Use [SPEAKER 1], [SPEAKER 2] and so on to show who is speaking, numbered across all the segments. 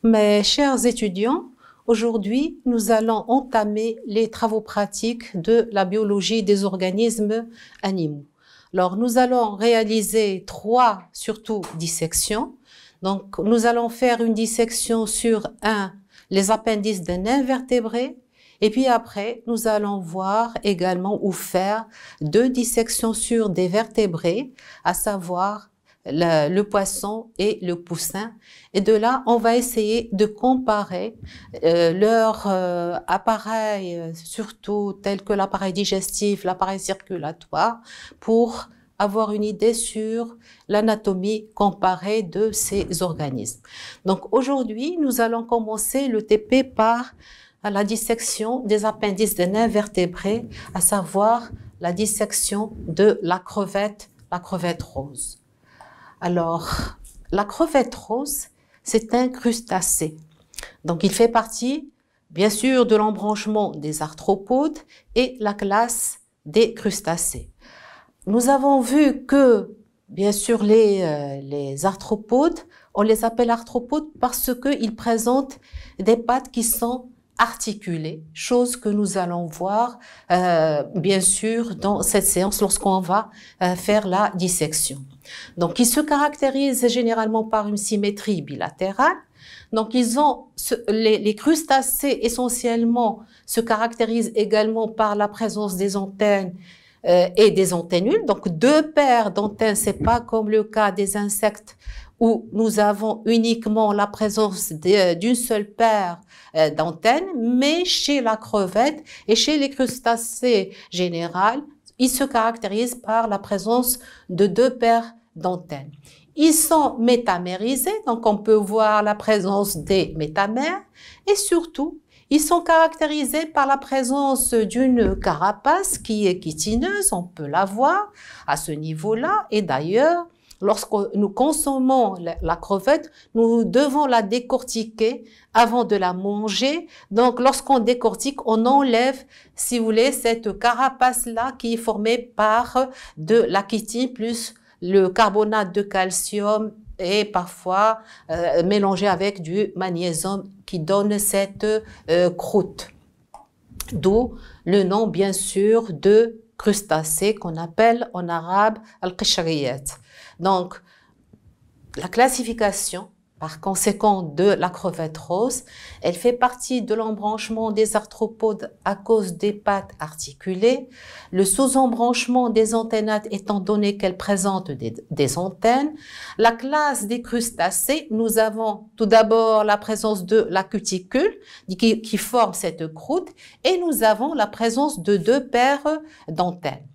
[SPEAKER 1] Mes chers étudiants, aujourd'hui, nous allons entamer les travaux pratiques de la biologie des organismes animaux. Alors, nous allons réaliser surtout dissections. Donc, nous allons faire une dissection sur les appendices d'un invertébré. Et puis après, nous allons voir également ou faire 2 dissections sur des vertébrés, à savoir le poisson et le poussin. Et de là, on va essayer de comparer leur appareil, surtout tel que l'appareil digestif, l'appareil circulatoire, pour avoir une idée sur l'anatomie comparée de ces organismes. Donc aujourd'hui, nous allons commencer le TP par la dissection des appendices d'un invertébré, à savoir la dissection de la crevette rose. Alors, la crevette rose, c'est un crustacé. Donc, il fait partie, bien sûr, de l'embranchement des arthropodes et la classe des crustacés. Nous avons vu que, bien sûr, les arthropodes, on les appelle arthropodes parce qu'ils présentent des pattes qui sont articulées, chose que nous allons voir, bien sûr, dans cette séance lorsqu'on va faire la dissection. Donc, ils se caractérisent généralement par une symétrie bilatérale. Donc, les crustacés essentiellement se caractérisent également par la présence des antennes et des antennules. Donc, 2 paires d'antennes, c'est pas comme le cas des insectes où nous avons uniquement la présence d'une seule paire d'antennes, mais chez la crevette et chez les crustacés généraux, ils se caractérisent par la présence de 2 paires d'antennes. Ils sont métamérisés, donc on peut voir la présence des métamères, et surtout, ils sont caractérisés par la présence d'une carapace qui est chitineuse, on peut la voir à ce niveau-là, et d'ailleurs, lorsque nous consommons la crevette, nous devons la décortiquer avant de la manger. Donc, lorsqu'on décortique, on enlève, si vous voulez, cette carapace-là qui est formée par de la chitine plus le carbonate de calcium et parfois mélangé avec du magnésium qui donne cette croûte. D'où le nom, bien sûr, de crustacés qu'on appelle en arabe al-qishriyat. Donc, la classification, par conséquent, de la crevette rose, elle fait partie de l'embranchement des arthropodes à cause des pattes articulées, le sous-embranchement des antennates étant donné qu'elle présente des antennes. La classe des crustacés, nous avons tout d'abord la présence de la cuticule qui forme cette croûte et nous avons la présence de 2 paires d'antennes.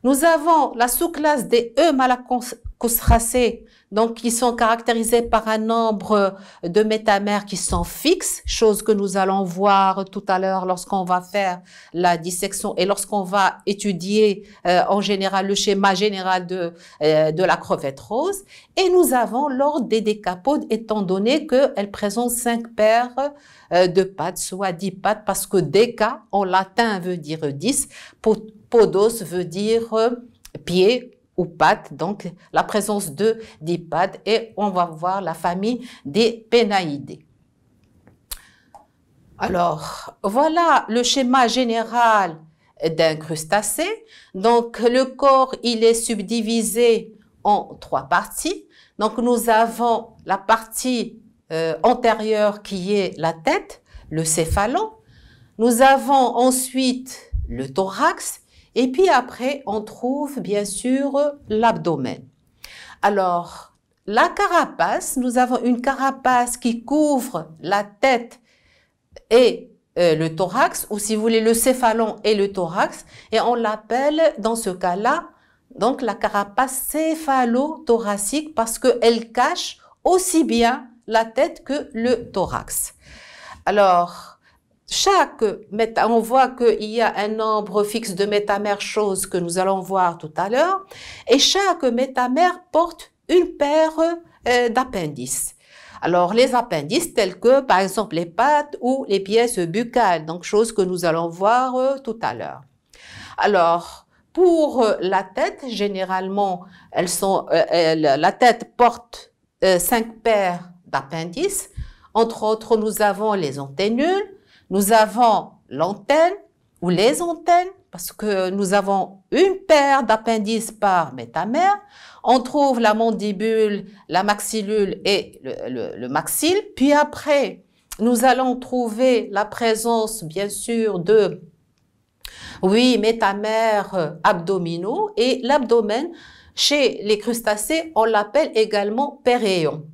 [SPEAKER 1] Nous avons la sous-classe des Eumalacostracés, donc qui sont caractérisés par un nombre de métamères qui sont fixes, chose que nous allons voir tout à l'heure lorsqu'on va faire la dissection et lorsqu'on va étudier en général le schéma général de la crevette rose. Et nous avons l'ordre des décapodes, étant donné qu'elle présente 5 paires de pattes, soit 10 pattes, parce que déca en latin veut dire 10, podos veut dire pied ou pattes, donc la présence de 10 pattes, et on va voir la famille des Pénaïdés. Alors, voilà le schéma général d'un crustacé. Donc, le corps, il est subdivisé en 3 parties. Donc, nous avons la partie antérieure qui est la tête, le céphalon. Nous avons ensuite le thorax. Et puis après, on trouve bien sûr l'abdomen. Alors, la carapace, nous avons une carapace qui couvre la tête et le thorax, ou si vous voulez le céphalon et le thorax, et on l'appelle dans ce cas-là, donc la carapace céphalothoracique parce qu'elle cache aussi bien la tête que le thorax. Alors, on voit qu'il y a un nombre fixe de métamères, chose que nous allons voir tout à l'heure, et chaque métamère porte une paire d'appendices. Alors, les appendices tels que, par exemple, les pattes ou les pièces buccales, donc chose que nous allons voir tout à l'heure. Alors, pour la tête, généralement, la tête porte 5 paires d'appendices. Entre autres, nous avons les antennules, nous avons l'antenne ou les antennes, parce que nous avons une paire d'appendices par métamère. On trouve la mandibule, la maxillule et le maxille. Puis après, nous allons trouver la présence, bien sûr, de 8 métamères abdominaux. Et l'abdomen, chez les crustacés, on l'appelle également péréon.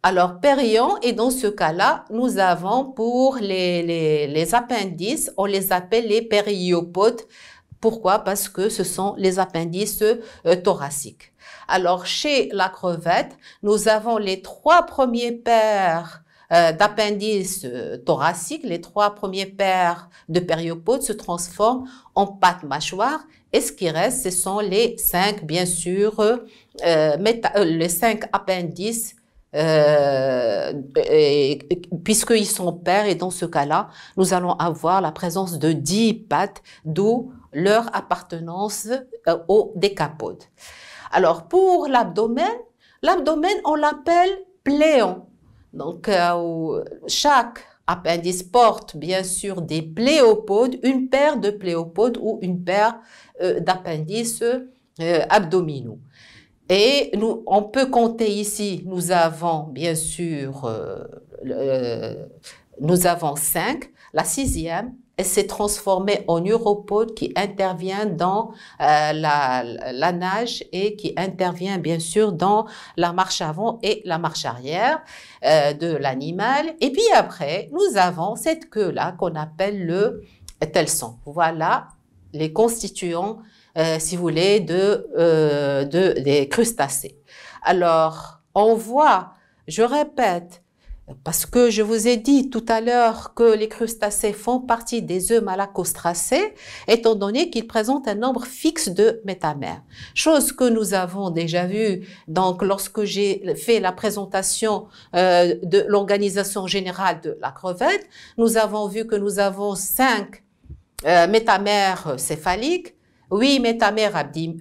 [SPEAKER 1] Alors, péréon, et dans ce cas-là, nous avons pour les appendices, on les appelle les périopodes. Pourquoi? Parce que ce sont les appendices thoraciques. Alors, chez la crevette, nous avons les 3 premiers paires d'appendices thoraciques, les 3 premiers paires de périopodes se transforment en pattes mâchoires. Et ce qui reste, ce sont les 5, bien sûr, les 5 appendices puisqu'ils sont pairs, et dans ce cas-là, nous allons avoir la présence de 10 pattes, d'où leur appartenance au décapode. Alors, pour l'abdomen, on l'appelle pléon. Donc, chaque appendice porte bien sûr des pléopodes, une paire de pléopodes ou une paire d'appendices abdominaux. Et on peut compter ici, nous avons bien sûr, nous avons 5. La 6e, elle s'est transformée en uropode qui intervient dans la nage et qui intervient bien sûr dans la marche avant et la marche arrière de l'animal. Et puis après, nous avons cette queue-là qu'on appelle le telson. Voilà les constituants si vous voulez, des crustacés. Alors, on voit, je répète, parce que je vous ai dit tout à l'heure que les crustacés font partie des œufs malacostracés, étant donné qu'ils présentent un nombre fixe de métamères. Chose que nous avons déjà vue donc, lorsque j'ai fait la présentation de l'organisation générale de la crevette. Nous avons vu que nous avons 5 métamères céphaliques, 8 métamères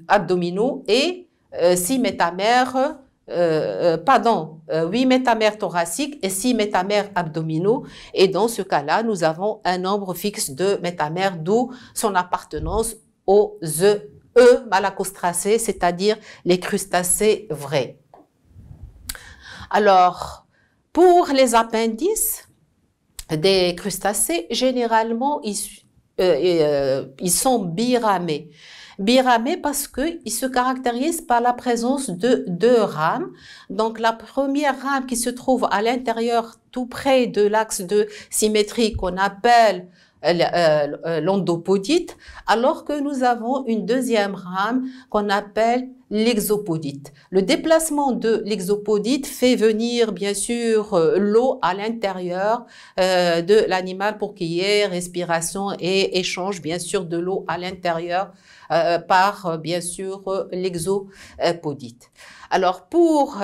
[SPEAKER 1] abdominaux et 6 métamères, 8 métamères thoraciques et 6 métamères abdominaux. Et dans ce cas-là, nous avons un nombre fixe de métamères, d'où son appartenance aux œufs malacostracés, c'est-à-dire les crustacés vrais. Alors, pour les appendices des crustacés, généralement, ils sont biramés. Biramés parce qu'ils se caractérisent par la présence de 2 rames. Donc, la première rame qui se trouve à l'intérieur, tout près de l'axe de symétrie qu'on appelle l'endopodite, alors que nous avons une deuxième rame qu'on appelle l'exopodite. Le déplacement de l'exopodite fait venir bien sûr l'eau à l'intérieur de l'animal pour qu'il y ait respiration et échange bien sûr de l'eau à l'intérieur par bien sûr l'exopodite. Alors pour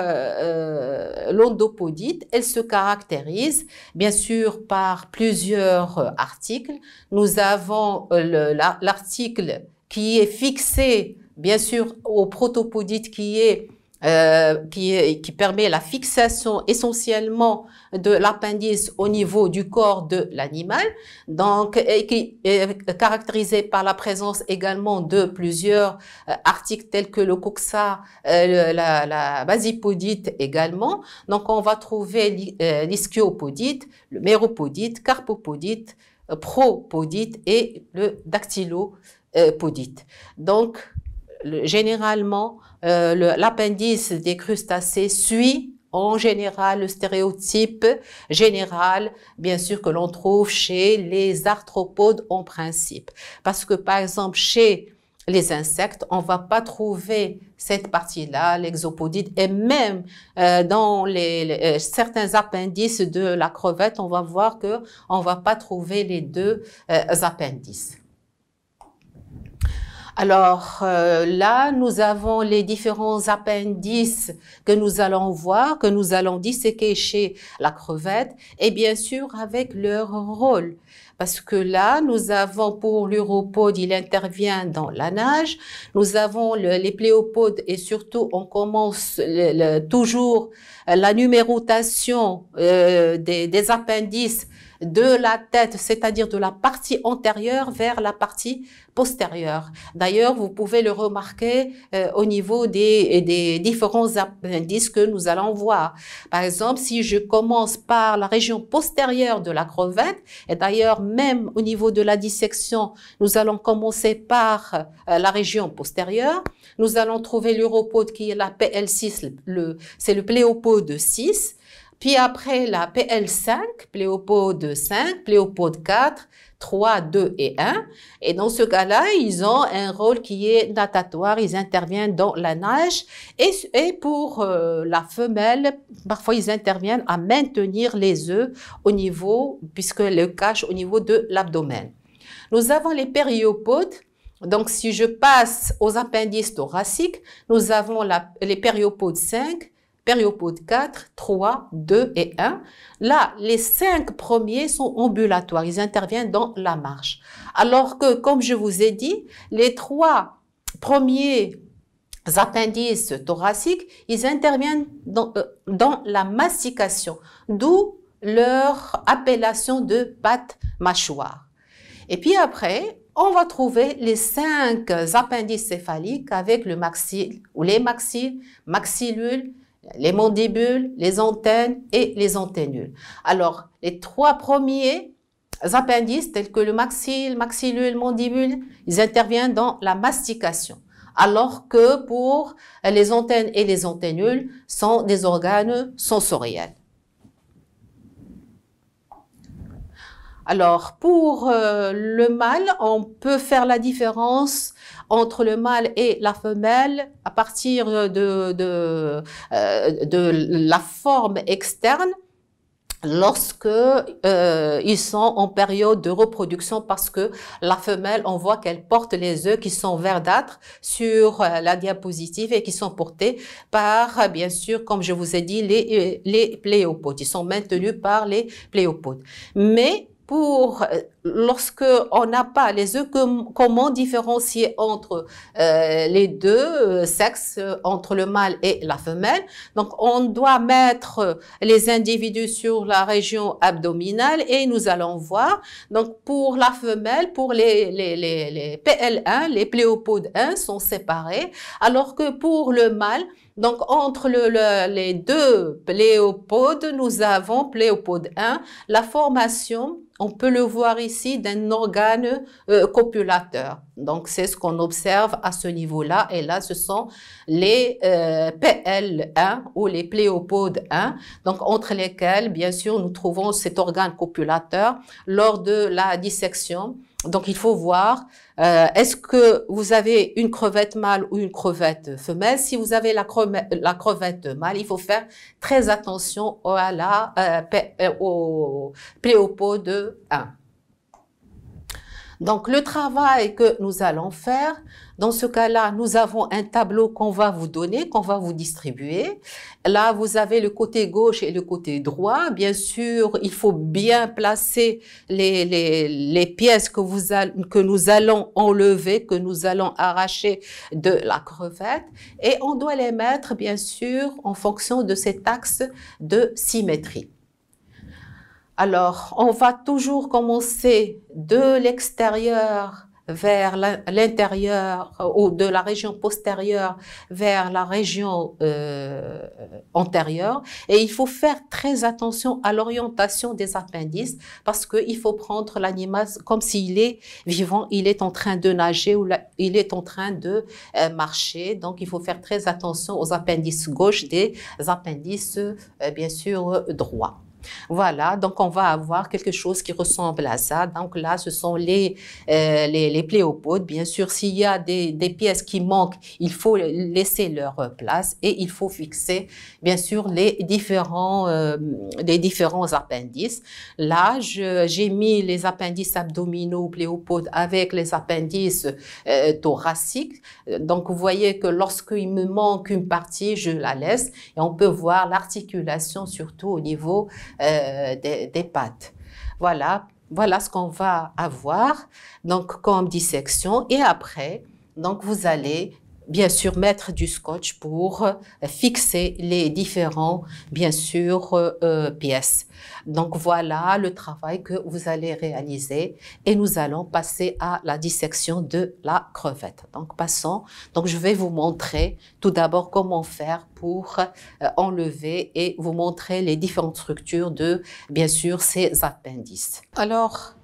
[SPEAKER 1] l'endopodite, elle se caractérise bien sûr par plusieurs articles. Nous avons l'article qui est fixé bien sûr au protopodite qui permet la fixation essentiellement de l'appendice au niveau du corps de l'animal, donc et qui est caractérisé par la présence également de plusieurs articles tels que le coxa, la basipodite également. Donc on va trouver l'ischyopodite, le méropodite, carpopodite, propodite et le dactylopodite. Donc généralement, l'appendice des crustacés suit en général le stéréotype général, bien sûr, que l'on trouve chez les arthropodes en principe. Parce que, par exemple, chez les insectes, on va pas trouver cette partie-là, l'exopodite, et même dans certains appendices de la crevette, on va voir que on va pas trouver les 2 appendices. Alors là, nous avons les différents appendices que nous allons voir, que nous allons disséquer chez la crevette, et bien sûr avec leur rôle. Parce que là, nous avons pour l'uropode, il intervient dans la nage. Nous avons les pléopodes et surtout, on commence toujours la numérotation des appendices de la tête, c'est-à-dire de la partie antérieure vers la partie postérieure. D'ailleurs, vous pouvez le remarquer au niveau des différents appendices que nous allons voir. Par exemple, si je commence par la région postérieure de la crevette, et d'ailleurs, même au niveau de la dissection, nous allons commencer par la région postérieure. Nous allons trouver l'uropode qui est la PL6, c'est le pléopode 6. Puis après la PL5, pléopode 5, pléopode 4, 3, 2 et 1. Et dans ce cas-là, ils ont un rôle qui est natatoire, ils interviennent dans la nage. Et pour la femelle, parfois ils interviennent à maintenir les œufs au niveau, puisqu'elles le cachent au niveau de l'abdomen. Nous avons les périopodes. Donc, si je passe aux appendices thoraciques, nous avons les périopodes 5, périopode 4, 3, 2 et 1. Là, les 5 premiers sont ambulatoires, ils interviennent dans la marche. Alors que, comme je vous ai dit, les 3 premiers appendices thoraciques, ils interviennent dans la mastication, d'où leur appellation de patte mâchoire. Et puis après, on va trouver les 5 appendices céphaliques avec le maxille ou les maxilles, maxillules, les mandibules, les antennes et les antennules. Alors, les 3 premiers appendices, tels que le maxille, maxillule, mandibule, ils interviennent dans la mastication. Alors que pour les antennes et les antennules, sont des organes sensoriels. Alors, pour le mâle, on peut faire la différence entre le mâle et la femelle à partir de la forme externe lorsque ils sont en période de reproduction, parce que la femelle, on voit qu'elle porte les œufs qui sont verdâtres sur la diapositive et qui sont portés par, bien sûr, comme je vous ai dit, les pléopodes. Ils sont maintenus par les pléopodes. Mais lorsque on n'a pas les œufs, comment différencier entre les deux sexes, entre le mâle et la femelle? Donc, on doit mettre les individus sur la région abdominale et nous allons voir. Donc, pour la femelle, pour les PL1, les pléopodes 1 sont séparés, alors que pour le mâle, donc, entre les deux pléopodes, nous avons pléopode 1, la formation, on peut le voir ici, d'un organe copulateur. Donc, c'est ce qu'on observe à ce niveau-là. Et là, ce sont les PL1 ou les pléopodes 1, donc entre lesquels, bien sûr, nous trouvons cet organe copulateur lors de la dissection. Donc, il faut voir, est-ce que vous avez une crevette mâle ou une crevette femelle? Si vous avez la crevette mâle, il faut faire très attention au pléopode 1. Donc, le travail que nous allons faire, dans ce cas-là, nous avons un tableau qu'on va vous donner, qu'on va vous distribuer. Là, vous avez le côté gauche et le côté droit. Bien sûr, il faut bien placer les pièces que nous allons enlever, que nous allons arracher de la crevette. Et on doit les mettre, bien sûr, en fonction de cet axe de symétrie. Alors, on va toujours commencer de l'extérieur vers l'intérieur ou de la région postérieure vers la région antérieure. Et il faut faire très attention à l'orientation des appendices parce qu'il faut prendre l'animal comme s'il est vivant, il est en train de nager ou il est en train de marcher. Donc, il faut faire très attention aux appendices gauche des appendices, bien sûr, droits. Voilà, donc on va avoir quelque chose qui ressemble à ça. Donc là, ce sont les pléopodes. Bien sûr, s'il y a des pièces qui manquent, il faut laisser leur place et il faut fixer, bien sûr, les différents appendices. Là, j'ai mis les appendices abdominaux pléopodes avec les appendices thoraciques. Donc, vous voyez que lorsqu'il me manque une partie, je la laisse et on peut voir l'articulation surtout au niveau des pattes. Voilà, voilà ce qu'on va avoir donc comme dissection. Et après, donc vous allez bien sûr mettre du scotch pour fixer les différents, bien sûr, pièces. Donc voilà le travail que vous allez réaliser et nous allons passer à la dissection de la crevette. Donc passons, donc je vais vous montrer tout d'abord comment faire pour enlever et vous montrer les différentes structures de, bien sûr, ces appendices. Alors,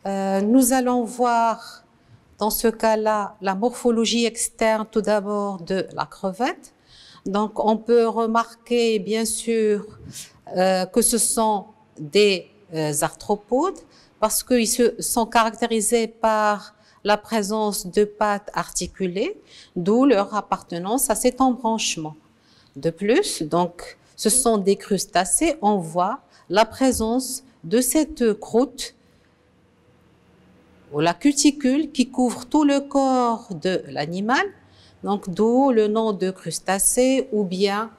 [SPEAKER 1] nous allons voir dans ce cas-là, la morphologie externe tout d'abord de la crevette. Donc, on peut remarquer bien sûr que ce sont des arthropodes parce qu'ils sont caractérisés par la présence de pattes articulées, d'où leur appartenance à cet embranchement. De plus, donc, ce sont des crustacés. On voit la présence de cette croûte ou la cuticule qui couvre tout le corps de l'animal, donc d'où le nom de crustacés ou bien,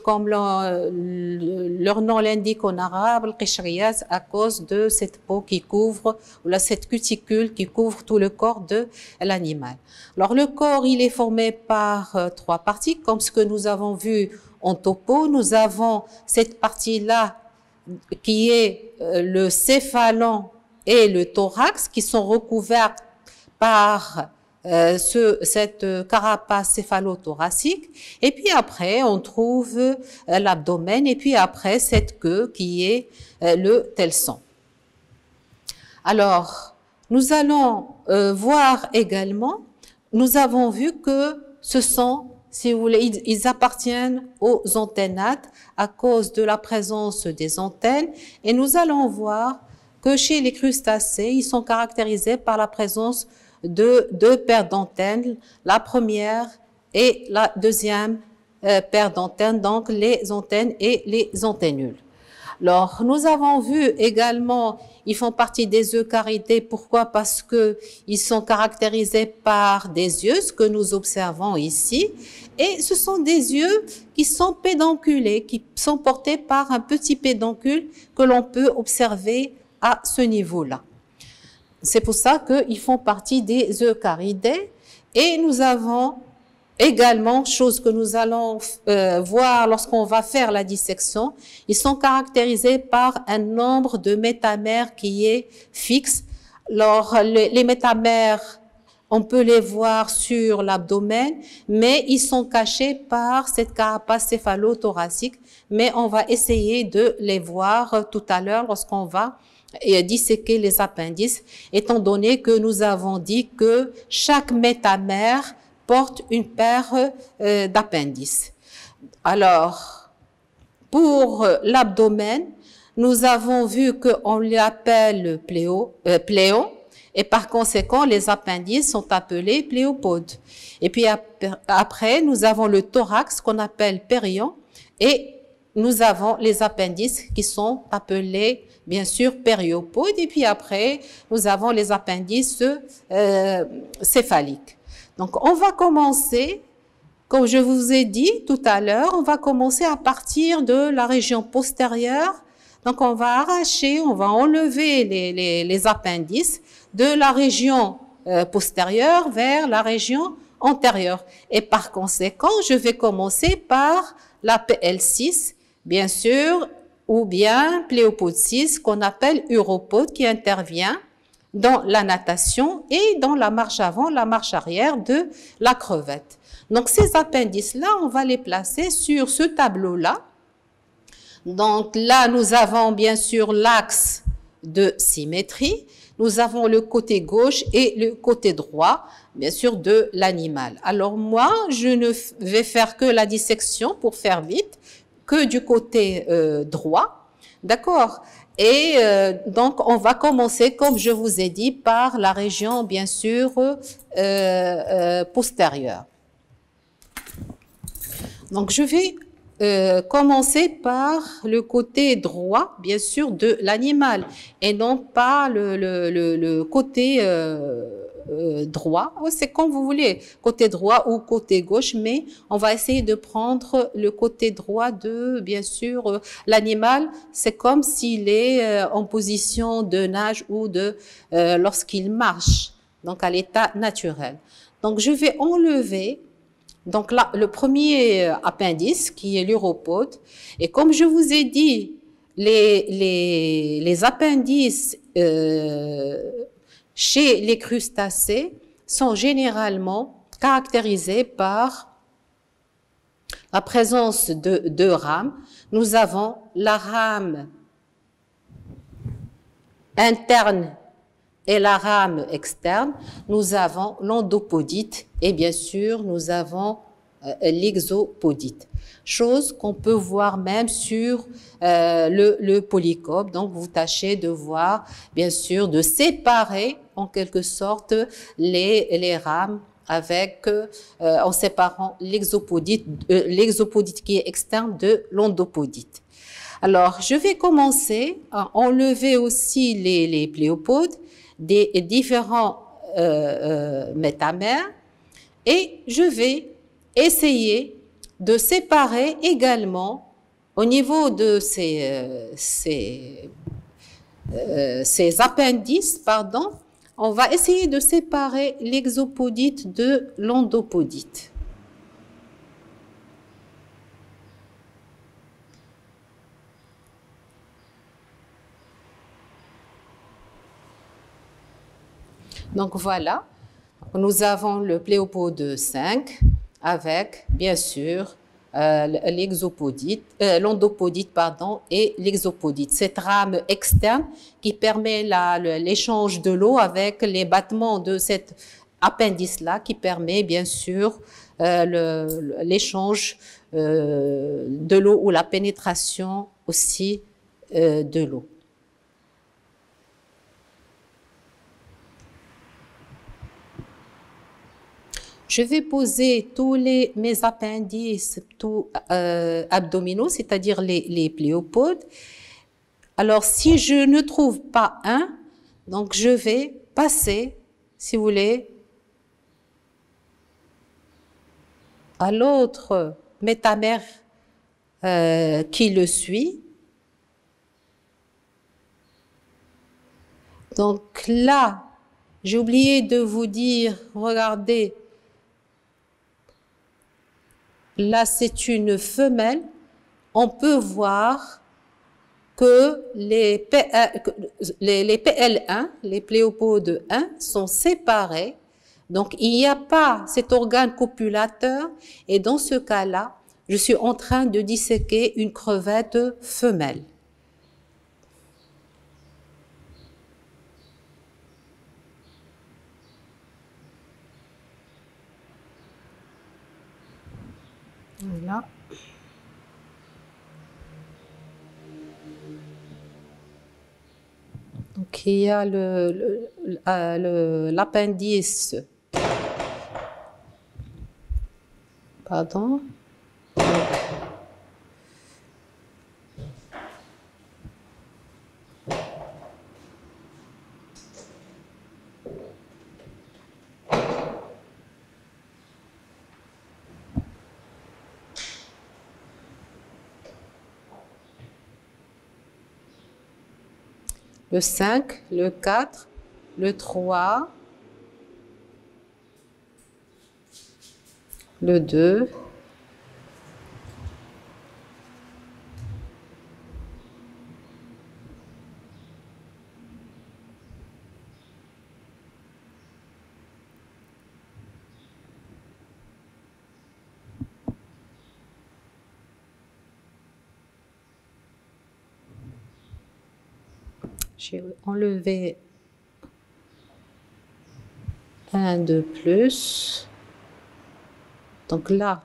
[SPEAKER 1] comme leur nom l'indique en arabe, al-qishriyat, à cause de cette peau qui couvre, ou cette cuticule qui couvre tout le corps de l'animal. Alors le corps, il est formé par trois parties, comme ce que nous avons vu en topo. Nous avons cette partie-là qui est le céphalon et le thorax qui sont recouverts par cette carapace céphalothoracique. Et puis après, on trouve l'abdomen et puis après cette queue qui est le telson. Alors, nous allons voir également, nous avons vu que ce sont, si vous voulez, ils appartiennent aux antennates à cause de la présence des antennes et nous allons voir que chez les crustacés, ils sont caractérisés par la présence de deux paires d'antennes, la première et la deuxième paire d'antennes, donc les antennes et les antennules. Alors, nous avons vu également, ils font partie des eucharidés. Pourquoi? Parce que ils sont caractérisés par des yeux, ce que nous observons ici. Et ce sont des yeux qui sont pédonculés, qui sont portés par un petit pédoncule que l'on peut observer à ce niveau-là. C'est pour ça qu'ils font partie des eucharidés. Et nous avons également, chose que nous allons voir lorsqu'on va faire la dissection, ils sont caractérisés par un nombre de métamères qui est fixe. Alors, les métamères, on peut les voir sur l'abdomen, mais ils sont cachés par cette carapace céphalothoracique. Mais on va essayer de les voir tout à l'heure lorsqu'on va disséquer les appendices, étant donné que nous avons dit que chaque métamère porte une paire d'appendices. Alors, pour l'abdomen, nous avons vu qu'on l'appelle pléon, et par conséquent, les appendices sont appelés pléopodes. Et puis après, nous avons le thorax qu'on appelle périon, et nous avons les appendices qui sont appelés bien sûr périopodes, et puis après, nous avons les appendices céphaliques. Donc, on va commencer, comme je vous ai dit tout à l'heure, on va commencer à partir de la région postérieure. Donc, on va arracher, on va enlever les appendices de la région postérieure vers la région antérieure. Et par conséquent, je vais commencer par la PL6, bien sûr, ou bien pléopode 6 qu'on appelle uropode qui intervient dans la natation et dans la marche avant, la marche arrière de la crevette. Donc ces appendices-là, on va les placer sur ce tableau-là. Donc là, nous avons bien sûr l'axe de symétrie. Nous avons le côté gauche et le côté droit, bien sûr, de l'animal. Alors moi, je ne vais faire que la dissection pour faire vite, que du côté droit. D'accord. Et donc, on va commencer, comme je vous ai dit, par la région, bien sûr, postérieure. Donc, je vais commencer par le côté droit, bien sûr, de l'animal, et non pas le côté droit. C'est comme vous voulez, côté droit ou côté gauche, mais on va essayer de prendre le côté droit de, bien sûr, l'animal. C'est comme s'il est en position de nage ou de lorsqu'il marche, donc à l'état naturel. Donc, je vais enlever donc là, le premier appendice qui est l'uropode. Et comme je vous ai dit, les appendices chez les crustacés sont généralement caractérisés par la présence de deux rames. Nous avons la rame interne et la rame externe. Nous avons l'endopodite et bien sûr, nous avons l'exopodite. Chose qu'on peut voir même sur le polycope. Donc, vous tâchez de voir, bien sûr, de séparer en quelque sorte les rames avec, en séparant l'exopodite qui est externe de l'endopodite. Alors, je vais commencer à enlever aussi les pléopodes des différents métamères et je vais essayer de séparer également au niveau de ces appendices, pardon, on va essayer de séparer l'exopodite de l'endopodite. Donc voilà, nous avons le pléopode 5 avec, bien sûr, l'endopodite, pardon, et l'exopodite. Cette rame externe qui permet l'échange de l'eau avec les battements de cet appendice-là, qui permet, bien sûr, l'échange de l'eau ou la pénétration aussi de l'eau. Je vais poser tous mes appendices abdominaux, c'est-à-dire les pléopodes. Alors, si je ne trouve pas un, donc je vais passer, si vous voulez, à l'autre métamère qui le suit. Donc là, j'ai oublié de vous dire, regardez, là, c'est une femelle. On peut voir que les PL1, les pléopodes 1, sont séparés. Donc, il n'y a pas cet organe copulateur. Et dans ce cas-là, je suis en train de disséquer une crevette femelle. Voilà. Donc, il y a l'appendice. Pardon. Le 5, le 4, le 3, le 2, j'ai enlevé un de plus. Donc là,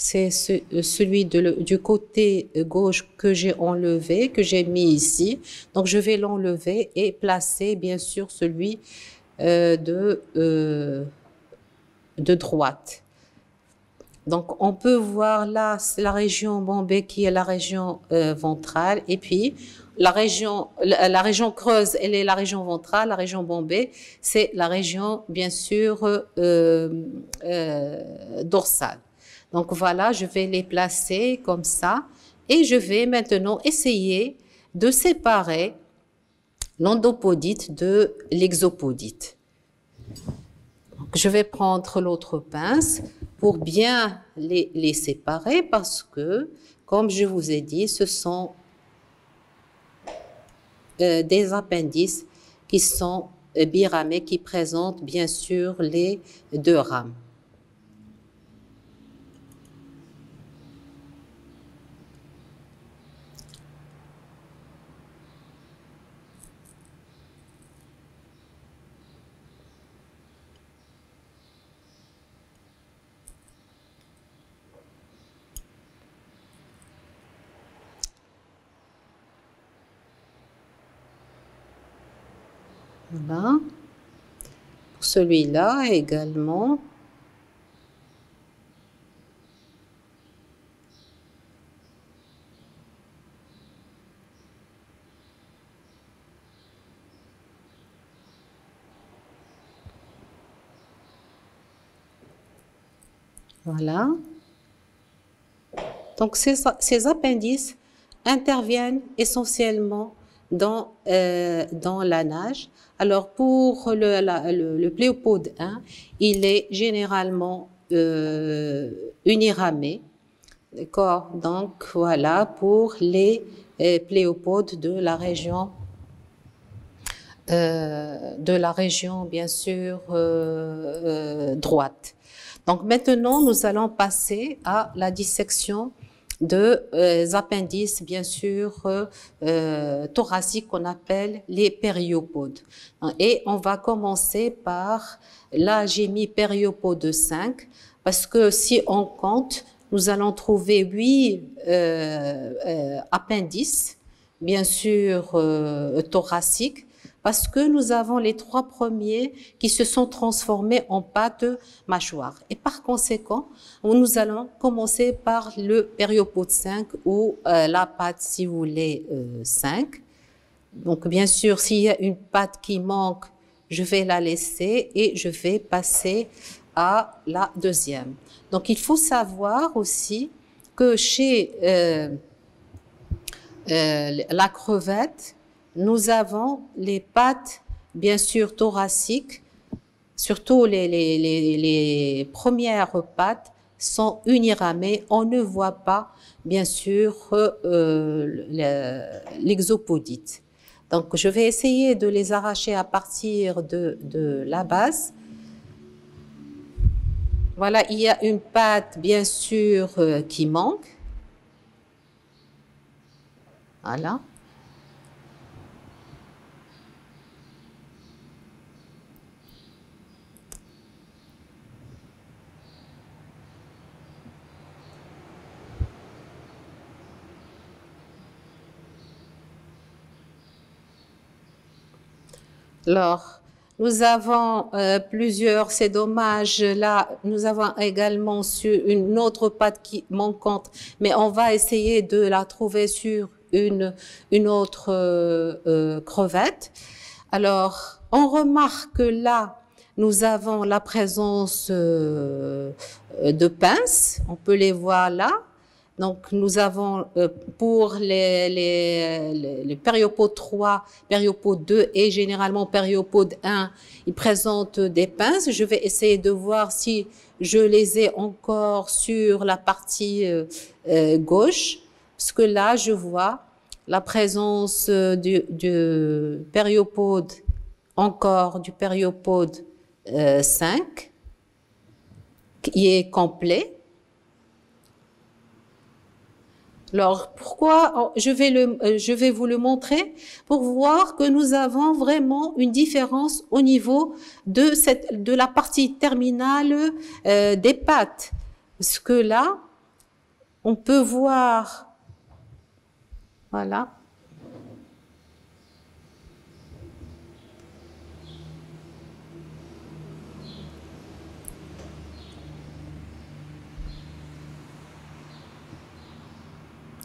[SPEAKER 1] c'est celui du côté gauche que j'ai enlevé, que j'ai mis ici. Donc, je vais l'enlever et placer, bien sûr, celui de droite. Donc, on peut voir là, c'est la région bombée qui est la région ventrale. Et puis, la région creuse, elle est la région ventrale. La région bombée, c'est la région, bien sûr, dorsale. Donc voilà, je vais les placer comme ça et je vais maintenant essayer de séparer l'endopodite de l'exopodite. Je vais prendre l'autre pince pour bien les séparer parce que, comme je vous ai dit, ce sont des appendices qui sont biramés, qui présentent bien sûr les deux rames. Voilà. Pour celui-là également. Voilà. Donc, ces appendices interviennent essentiellement dans la nage. Alors, pour le pléopode 1, il est généralement uniramé. D'accord? Donc, voilà pour les pléopodes de la région, bien sûr, droite. Donc, maintenant, nous allons passer à la dissection de appendices, bien sûr, thoraciques qu'on appelle les périopodes. Et on va commencer par, là j'ai mis périopode 5, parce que si on compte, nous allons trouver 8 appendices, bien sûr, thoraciques, parce que nous avons les 3 premiers qui se sont transformés en pattes mâchoire. Et par conséquent, nous allons commencer par le périopode 5 ou la patte, si vous voulez, 5. Donc, bien sûr, s'il y a une patte qui manque, je vais la laisser et je vais passer à la deuxième. Donc, il faut savoir aussi que chez la crevette, nous avons les pattes, bien sûr, thoraciques, surtout les premières pattes sont uniramées. On ne voit pas, bien sûr, l'exopodite. Donc, je vais essayer de les arracher à partir de la base. Voilà, il y a une patte, bien sûr, qui manque. Voilà. Alors, nous avons plusieurs, c'est dommage, là, nous avons également sur une autre patte qui manquante, mais on va essayer de la trouver sur une autre crevette. Alors, on remarque que là, nous avons la présence de pinces, on peut les voir là. Donc, nous avons pour les périopodes 3, périopode 2 et généralement périopode 1, ils présentent des pinces. Je vais essayer de voir si je les ai encore sur la partie gauche, parce que là, je vois la présence du périopode, encore du périopode 5, qui est complet. Alors, pourquoi je vais vous le montrer pour voir que nous avons vraiment une différence au niveau de la partie terminale des pattes. Parce que là, on peut voir, voilà.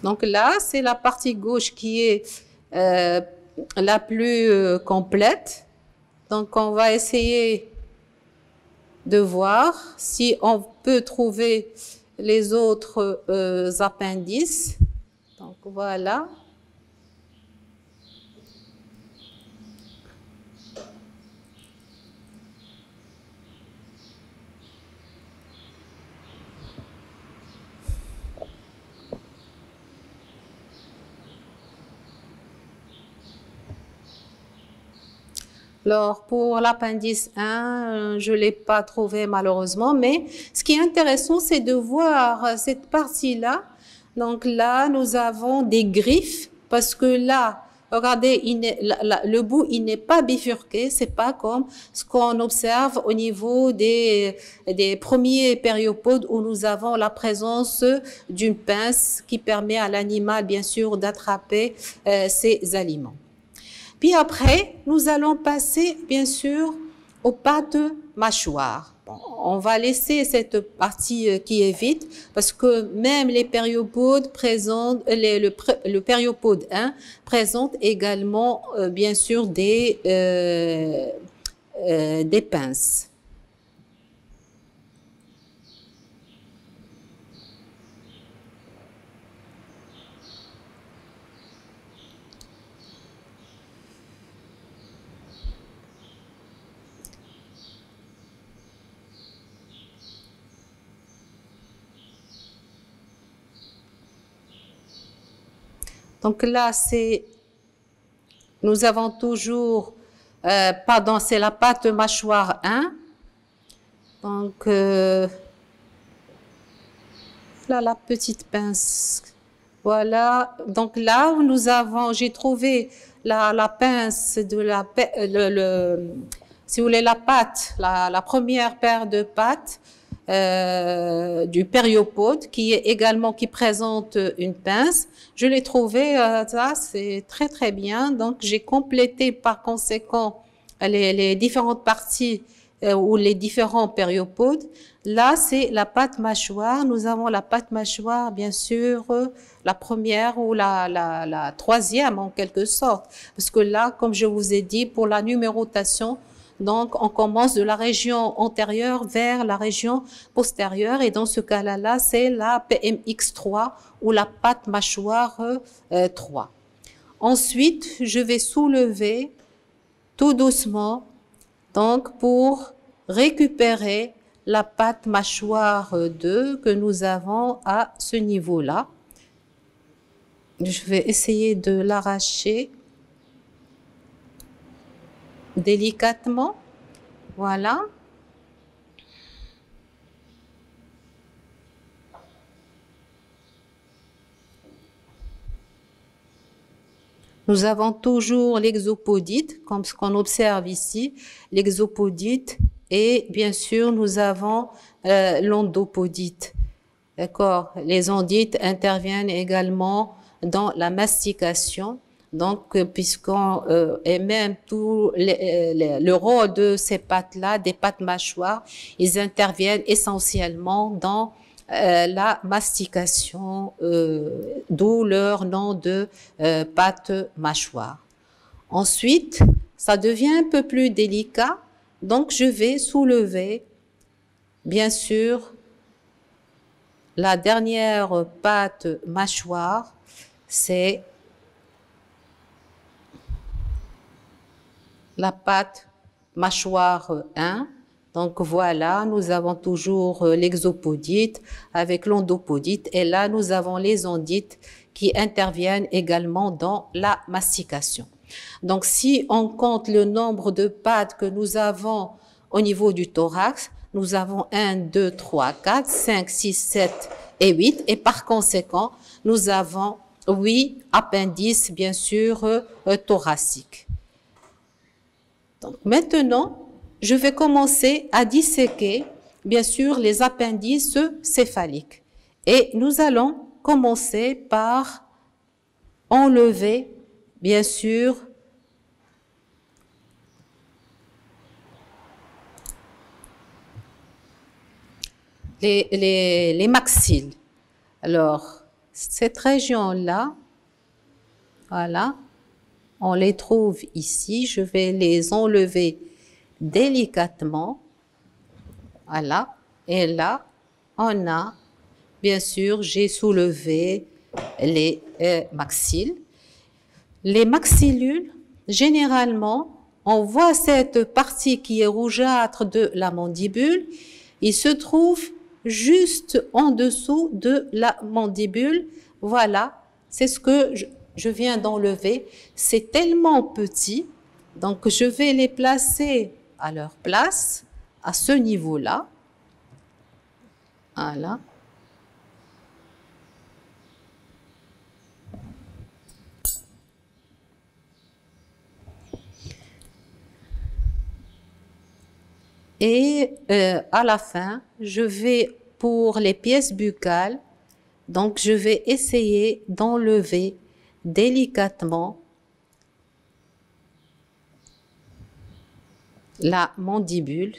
[SPEAKER 1] Donc là, c'est la partie gauche qui est la plus complète. Donc on va essayer de voir si on peut trouver les autres appendices. Donc voilà. Alors, pour l'appendice 1, je ne l'ai pas trouvé malheureusement, mais ce qui est intéressant, c'est de voir cette partie-là. Donc là, nous avons des griffes, parce que là, regardez, le bout, il n'est pas bifurqué, c'est pas comme ce qu'on observe au niveau des premiers périopodes où nous avons la présence d'une pince qui permet à l'animal, bien sûr, d'attraper ses aliments. Puis après, nous allons passer, bien sûr, aux pattes mâchoires. Bon, on va laisser cette partie qui est vide parce que même les périopodes présentent, le périopode 1 présente également, bien sûr, des pinces. Donc là, nous avons toujours, pardon, c'est la patte mâchoire 1. Donc, là, la petite pince. Voilà. Donc là, j'ai trouvé la pince de si vous voulez, la patte, la première paire de pattes du périopode qui présente une pince. Je l'ai trouvé, ça c'est très très bien. Donc j'ai complété par conséquent les différentes parties ou les différents périopodes. Là c'est la patte mâchoire. Nous avons la patte mâchoire bien sûr la première ou la troisième en quelque sorte, parce que là comme je vous ai dit pour la numérotation, donc, on commence de la région antérieure vers la région postérieure. Et dans ce cas-là, c'est la PMX3 ou la patte mâchoire 3. Ensuite, je vais soulever tout doucement, donc pour récupérer la patte mâchoire 2 que nous avons à ce niveau-là. Je vais essayer de l'arracher délicatement, voilà. Nous avons toujours l'exopodite, comme ce qu'on observe ici, l'exopodite, et bien sûr, nous avons l'endopodite. D'accord? Les endites interviennent également dans la mastication. Donc, et même tout le rôle de ces pattes-là, des pattes mâchoires, ils interviennent essentiellement dans la mastication, d'où leur nom de pattes mâchoires. Ensuite, ça devient un peu plus délicat, donc je vais soulever, bien sûr, la dernière patte mâchoire, c'est la patte mâchoire 1. Donc voilà, nous avons toujours l'exopodite avec l'endopodite et là nous avons les endites qui interviennent également dans la mastication. Donc si on compte le nombre de pattes que nous avons au niveau du thorax, nous avons 1, 2, 3, 4, 5, 6, 7 et 8 et par conséquent, nous avons 8 appendices bien sûr thoraciques. Donc maintenant, je vais commencer à disséquer, bien sûr, les appendices céphaliques. Et nous allons commencer par enlever, bien sûr, les maxilles. Alors, cette région-là, voilà, on les trouve ici. Je vais les enlever délicatement. Voilà. Et là, on a, bien sûr, j'ai soulevé les maxilles. Les maxillules, généralement, on voit cette partie qui est rougeâtre de la mandibule. Il se trouve juste en dessous de la mandibule. Voilà, c'est ce que je viens d'enlever. C'est tellement petit, donc je vais les placer à leur place, à ce niveau-là. Voilà. Et à la fin, je vais pour les pièces buccales, donc je vais essayer d'enlever délicatement la mandibule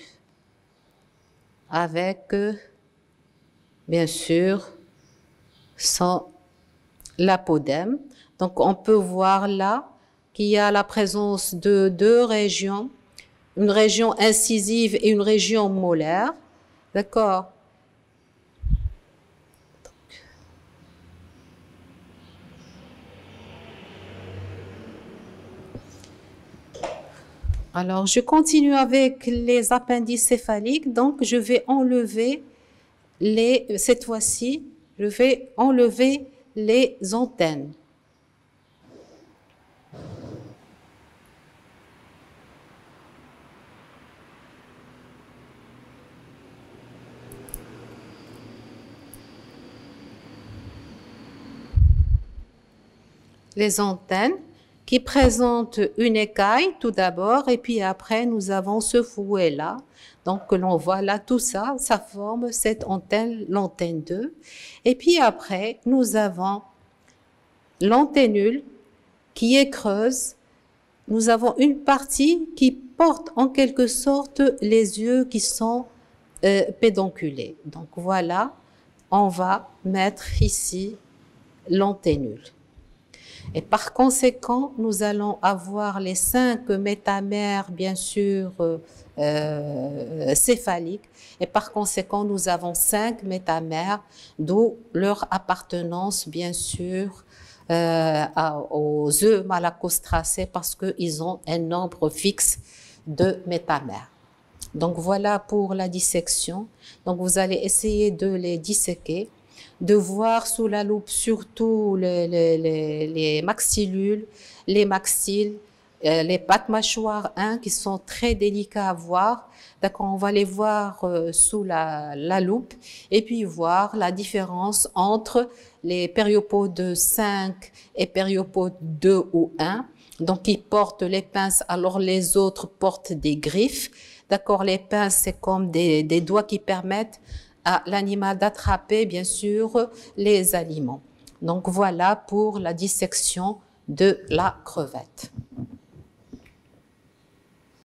[SPEAKER 1] avec, bien sûr, l'apodème. Donc on peut voir là qu'il y a la présence de deux régions, une région incisive et une région molaire. D'accord? Alors, je continue avec les appendices céphaliques. Donc, je vais enlever cette fois-ci, je vais enlever les antennes. Les antennes qui présentent une écaille tout d'abord et puis après nous avons ce fouet-là. Donc que l'on voit là, tout ça, ça forme cette antenne, l'antenne 2. Et puis après, nous avons l'antennule qui est creuse. Nous avons une partie qui porte en quelque sorte les yeux qui sont pédonculés. Donc voilà, on va mettre ici l'antennule. Et par conséquent, nous allons avoir les 5 métamères, bien sûr, céphaliques. Et par conséquent, nous avons 5 métamères, d'où leur appartenance, bien sûr, aux œufs malacostracés parce qu'ils ont un nombre fixe de métamères. Donc voilà pour la dissection. Donc vous allez essayer de les disséquer, de voir sous la loupe surtout les maxillules, les maxilles, les pattes mâchoires 1 qui sont très délicats à voir. D'accord, on va les voir sous la loupe et puis voir la différence entre les périopodes 5 et périopodes 2 ou 1. Donc ils portent les pinces alors les autres portent des griffes. D'accord, les pinces c'est comme des doigts qui permettent à l'animal d'attraper, bien sûr, les aliments. Donc voilà pour la dissection de la crevette.